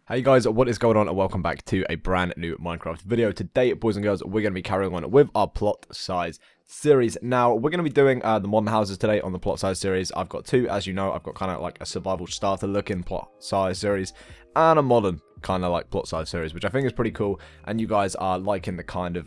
Hey guys, what is going on and welcome back to a brand new Minecraft video. Today, boys and girls, we're going to be carrying on with our plot size series. Now, we're going to be doing the modern houses today on the plot size series. I've got two, as you know. I've got kind of like a survival starter looking plot size series and a modern kind of like plot size series, which I think is pretty cool, and you guys are liking the kind of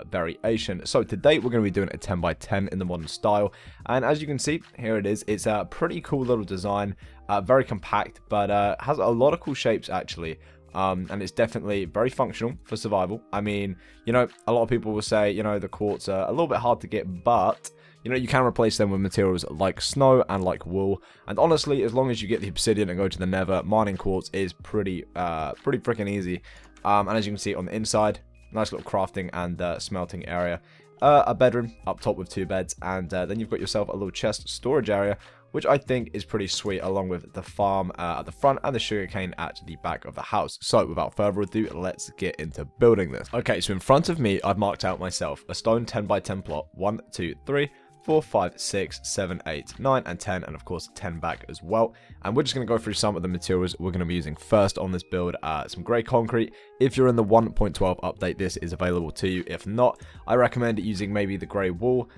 variation. So today we're going to be doing a 10 by 10 in the modern style, and as you can see, here it is. It's a pretty cool little design, very compact, but has a lot of cool shapes actually. And it's definitely very functional for survival. I mean, you know, a lot of people will say, you know, the quartz are a little bit hard to get, but you know, you can replace them with materials like snow and like wool. And honestly, as long as you get the obsidian and go to the nether, mining quartz is pretty freaking easy. And as you can see on the inside, nice little crafting and smelting area. A bedroom up top with 2 beds, and then you've got yourself a little chest storage area, which I think is pretty sweet, along with the farm at the front and the sugarcane at the back of the house. So without further ado, let's get into building this. Okay, so in front of me, I've marked out myself a stone 10 by 10 plot. 1, 2, 3, 4, 5, 6, 7, 8, 9, and 10, and of course 10 back as well. And we're just going to go through some of the materials we're going to be using first on this build. Some grey concrete. If you're in the 1.12 update, this is available to you. If not, I recommend using maybe the grey wool.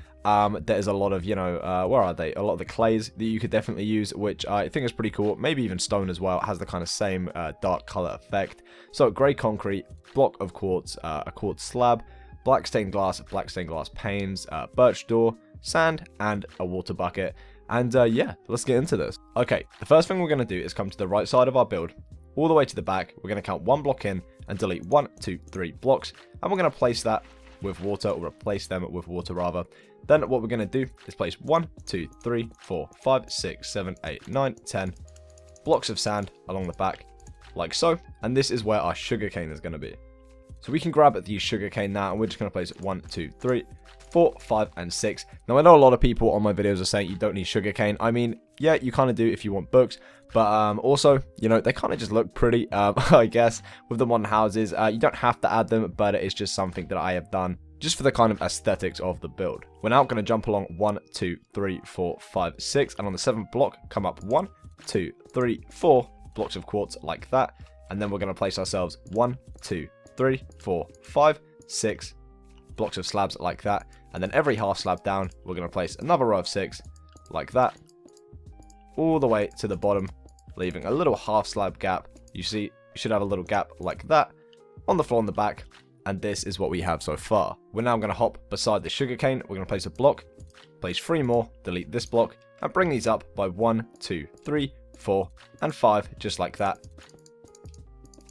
There's a lot of, you know, where are they? A lot of the clays that you could definitely use, which I think is pretty cool. Maybe even stone as well. It has the kind of same dark color effect. So grey concrete, block of quartz, a quartz slab, black stained glass panes, birch door, sand, and a water bucket. And yeah, let's get into this. Okay, the first thing we're going to do is come to the right side of our build, all the way to the back. We're going to count 1 block in and delete 1, 2, 3 blocks, and we're going to place that with water, or replace them with water rather. Then what we're going to do is place 1, 2, 3, 4, 5, 6, 7, 8, 9, 10 blocks of sand along the back, like so. And this is where our sugarcane is going to be. So we can grab the sugarcane now, and we're just going to place 1, 2, 3, 4, 5, and 6. Now, I know a lot of people on my videos are saying you don't need sugarcane. I mean, yeah, you kind of do if you want books, but also, you know, they kind of just look pretty, I guess, with the modern houses. You don't have to add them, but it's just something that I have done just for the kind of aesthetics of the build. We're now going to jump along 1, 2, 3, 4, 5, 6, and on the 7th block, come up 1, 2, 3, 4 blocks of quartz like that, and then we're going to place ourselves 1, 2, 3, 4, 5, 6 blocks of slabs like that, and then every half slab down, we're going to place another row of 6 like that, all the way to the bottom, leaving a little half slab gap. You see, you should have a little gap like that on the floor in the back. And this is what we have so far. We're now going to hop beside the sugarcane. We're going to place a block, place 3 more, delete this block, and bring these up by 1, 2, 3, 4, and 5, just like that.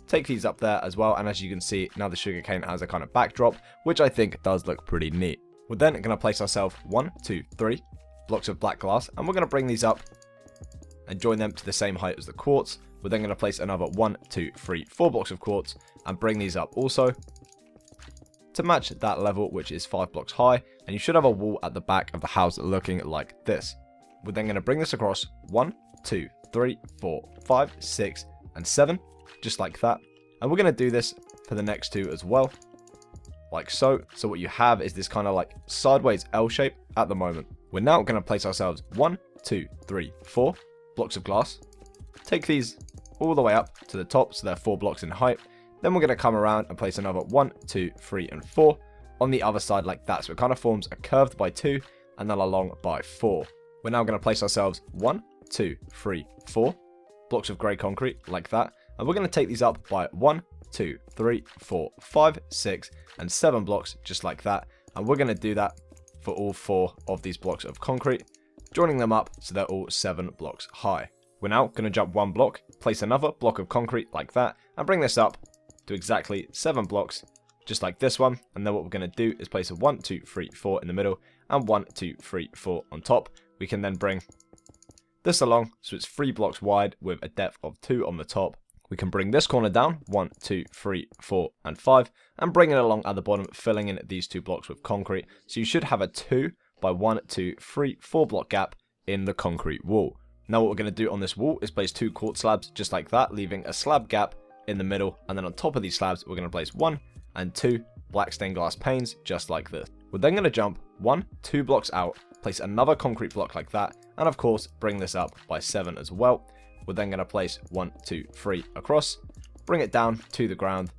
Take these up there as well, and as you can see, now the sugarcane has a kind of backdrop, which I think does look pretty neat. We're then going to place ourselves 1, 2, 3 blocks of black glass, and we're going to bring these up and join them to the same height as the quartz. We're then going to place another 1, 2, 3, 4 blocks of quartz, and bring these up also to match that level, which is 5 blocks high, and you should have a wall at the back of the house looking like this. We're then going to bring this across 1, 2, 3, 4, 5, 6, and 7, just like that. And we're going to do this for the next 2 as well, like so. So what you have is this kind of like sideways L shape at the moment. We're now going to place ourselves 1, 2, 3, 4 blocks of glass. Take these all the way up to the top, so they're 4 blocks in height. Then we're going to come around and place another 1, 2, 3, and 4 on the other side like that. So it kind of forms a curved by 2 and then along by 4. We're now going to place ourselves 1, 2, 3, 4 blocks of grey concrete like that. And we're going to take these up by 1, 2, 3, 4, 5, 6, and 7 blocks just like that. And we're going to do that for all 4 of these blocks of concrete, joining them up so they're all 7 blocks high. We're now going to jump 1 block, place another block of concrete like that, and bring this up to exactly 7 blocks, just like this one. And then what we're going to do is place a 1, 2, 3, 4 in the middle, and 1, 2, 3, 4 on top. We can then bring this along, so it's 3 blocks wide with a depth of 2 on the top. We can bring this corner down, 1, 2, 3, 4, and 5, and bring it along at the bottom, filling in these 2 blocks with concrete. So you should have a 2 by 1, 2, 3, 4 block gap in the concrete wall. Now what we're going to do on this wall is place 2 quartz slabs, just like that, leaving a slab gap in the middle, and then on top of these slabs we're going to place 1 and 2 black stained glass panes, just like this. We're then going to jump 1, 2 blocks out, place another concrete block like that, and of course bring this up by 7 as well. We're then going to place 1, 2, 3 across, bring it down to the ground,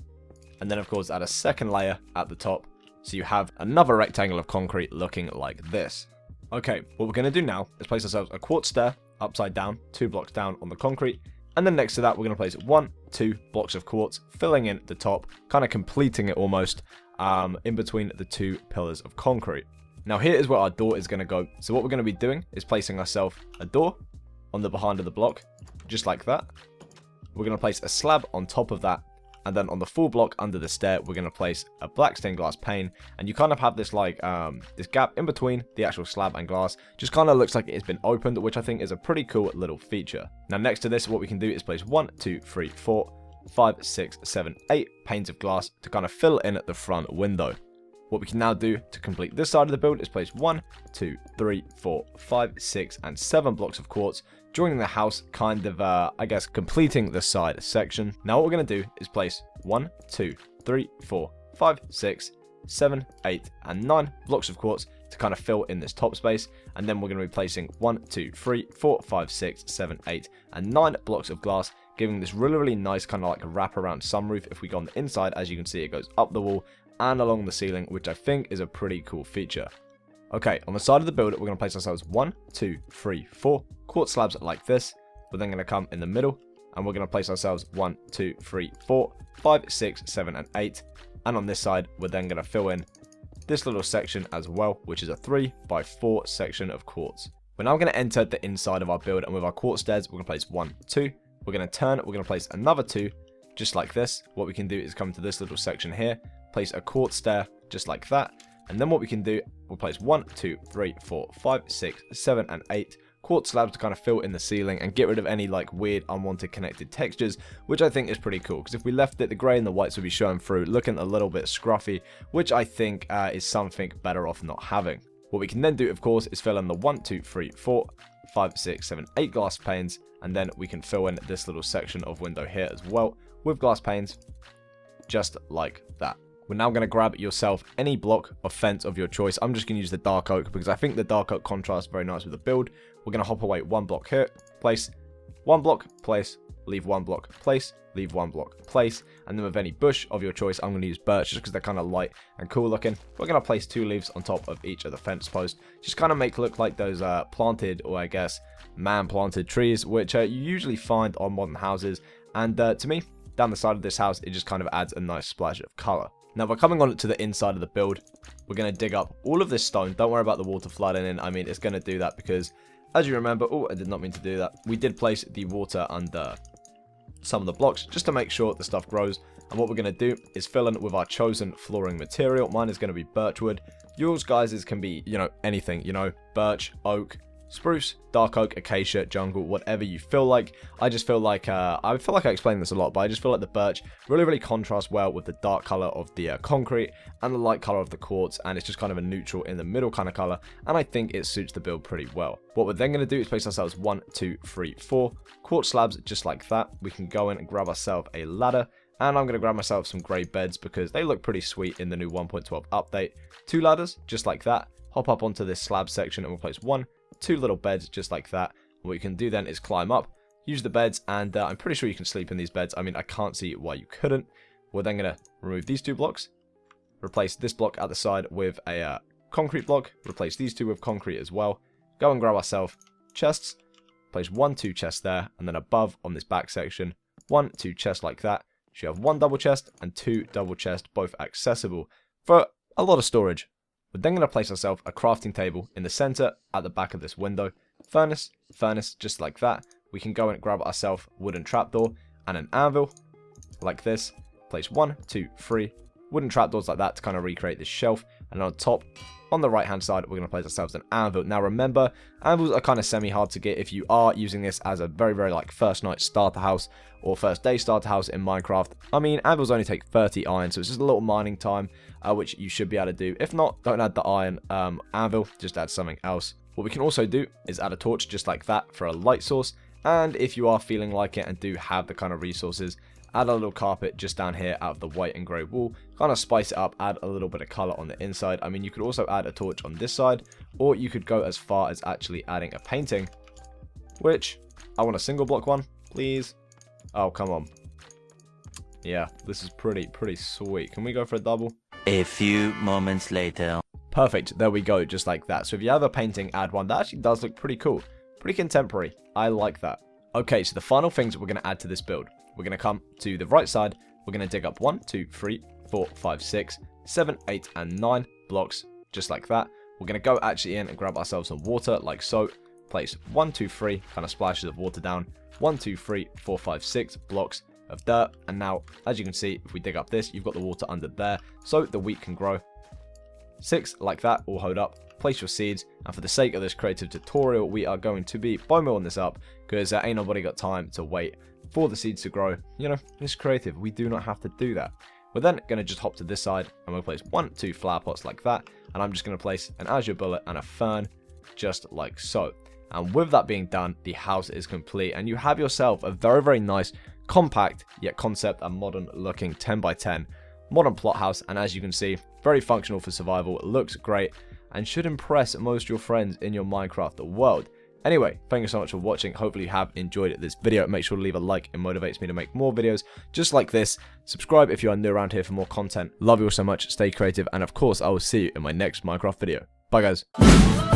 and then of course add a second layer at the top, so you have another rectangle of concrete looking like this. Okay, what we're going to do now is place ourselves a quartz stair upside down, 2 blocks down on the concrete, and then next to that we're going to place 1, 2 blocks of quartz, filling in the top, kind of completing it almost, in between the 2 pillars of concrete. Now here is where our door is going to go. So what we're going to be doing is placing ourselves a door on the behind of the block, just like that. We're going to place a slab on top of that, and then on the full block under the stair, we're going to place a black stained glass pane, and you kind of have this like this gap in between the actual slab and glass. Just kind of looks like it's been opened, which I think is a pretty cool little feature. Now next to this, what we can do is place 1, 2, 3, 4, 5, 6, 7, 8 panes of glass to kind of fill in at the front window. What we can now do to complete this side of the build is place 1, 2, 3, 4, 5, 6, and 7 blocks of quartz, joining the house, kind of, I guess, completing the side section. Now what we're going to do is place 1, 2, 3, 4, 5, 6, 7, 8, and 9 blocks of quartz to kind of fill in this top space, and then we're going to be placing 1, 2, 3, 4, 5, 6, 7, 8, and 9 blocks of glass, giving this really nice kind of like a wraparound sunroof. If we go on the inside, as you can see, it goes up the wall and along the ceiling, which I think is a pretty cool feature. Okay, on the side of the build, we're going to place ourselves 1, 2, 3, 4 quartz slabs like this. We're then going to come in the middle, and we're going to place ourselves 1, 2, 3, 4, 5, 6, 7, and 8. And on this side, we're then going to fill in this little section as well, which is a 3 by 4 section of quartz. We're now going to enter the inside of our build, and with our quartz stairs, we're going to place 1, 2. We're going to turn, we're going to place another 2, just like this. What we can do is come to this little section here, place a quartz stair, just like that. And then what we can do, we'll place 1, 2, 3, 4, 5, 6, 7, and 8 quartz slabs to kind of fill in the ceiling and get rid of any like weird unwanted connected textures, which I think is pretty cool, because if we left it, the grey and the whites would be showing through, looking a little bit scruffy, which I think is something better off not having. What we can then do, of course, is fill in the 1, 2, 3, 4, 5, 6, 7, 8 glass panes, and then we can fill in this little section of window here as well with glass panes, just like that. We're now going to grab yourself any block of fence of your choice. I'm just going to use the dark oak because I think the dark oak contrasts very nice with the build. We're going to hop away 1 block here, place 1 block, place, leave 1 block, place, leave 1 block, place, and then with any bush of your choice, I'm going to use birch just because they're kind of light and cool looking. We're going to place 2 leaves on top of each of the fence posts, just kind of make it look like those planted, or I guess man-planted trees, which you usually find on modern houses. And to me, down the side of this house, it just kind of adds a nice splash of color. Now we're coming on to the inside of the build. We're going to dig up all of this stone. Don't worry about the water flooding in. I mean, it's going to do that because, as you remember, oh, I did not mean to do that. We did place the water under some of the blocks just to make sure the stuff grows. And what we're going to do is fill in with our chosen flooring material. Mine is going to be birchwood. Yours, guys, can be, anything, birch, oak, spruce, dark oak, acacia, jungle, whatever you feel like. I just feel like, I feel like I explained this a lot, but I just feel like the birch really contrasts well with the dark color of the concrete and the light color of the quartz, and it's just kind of a neutral in the middle kind of color, and I think it suits the build pretty well. What we're then going to do is place ourselves 1, 2, 3, 4 quartz slabs just like that. We can go in and grab ourselves a ladder, and I'm going to grab myself some grey beds because they look pretty sweet in the new 1.12 update. 2 ladders just like that. Hop up onto this slab section and we'll place 1, 2 little beds just like that. What you can do then is climb up, use the beds, and I'm pretty sure you can sleep in these beds. I mean, I can't see why you couldn't. We're then going to remove these 2 blocks, replace this block at the side with a concrete block, replace these 2 with concrete as well. Go and grab ourselves chests, place 1, 2 chests there, and then above on this back section, 1, 2 chests like that. So you have 1 double chest and 2 double chests, both accessible for a lot of storage. We're then going to place ourselves a crafting table in the center at the back of this window. Furnace, just like that. We can go and grab ourselves wooden trapdoor and an anvil like this. Place 1, 2, 3 wooden trapdoors like that to kind of recreate this shelf. And on top, on the right hand side, we're going to place ourselves an anvil. Now remember, anvils are kind of semi hard to get if you are using this as a very like first night starter house or first day starter house in Minecraft. I mean, anvils only take 30 iron, so it's just a little mining time, which you should be able to do. If not, don't add the iron anvil, just add something else. What we can also do is add a torch just like that for a light source. And if you are feeling like it and do have the kind of resources, add a little carpet just down here out of the white and grey wool, kind of spice it up, add a little bit of colour on the inside. I mean, you could also add a torch on this side, or you could go as far as actually adding a painting, which I want a single block one, please. Oh, come on. Yeah, this is pretty sweet. Can we go for a double? A few moments later. Perfect, there we go, just like that. So if you have a painting, add one. That actually does look pretty cool. Pretty contemporary. I like that. Okay, so the final things we're going to add to this build. We're going to come to the right side. We're going to dig up 1, 2, 3, 4, 5, 6, 7, 8, and 9 blocks, just like that. We're going to go actually in and grab ourselves some water, like so. Place 1, 2, 3, kind of splashes of water down. 1, 2, 3, 4, 5, 6 blocks of dirt. And now, as you can see, if we dig up this, you've got the water under there, so the wheat can grow. 6, like that, all hold up. Place your seeds, and for the sake of this creative tutorial, we are going to be biomealing this up, because ain't nobody got time to wait for the seeds to grow. You know, it's creative. We do not have to do that. We're then going to just hop to this side, and we'll place 1, 2 flower pots like that, and I'm just going to place an azure bullet and a fern, just like so. And with that being done, the house is complete, and you have yourself a very nice, compact, yet concept and modern looking 10 by 10 modern plot house. And as you can see, very functional for survival, it looks great, and should impress most of your friends in your Minecraft world. Anyway, thank you so much for watching. Hopefully you have enjoyed this video. Make sure to leave a like. It motivates me to make more videos just like this. Subscribe if you are new around here for more content. Love you all so much. Stay creative. And of course, I will see you in my next Minecraft video. Bye, guys.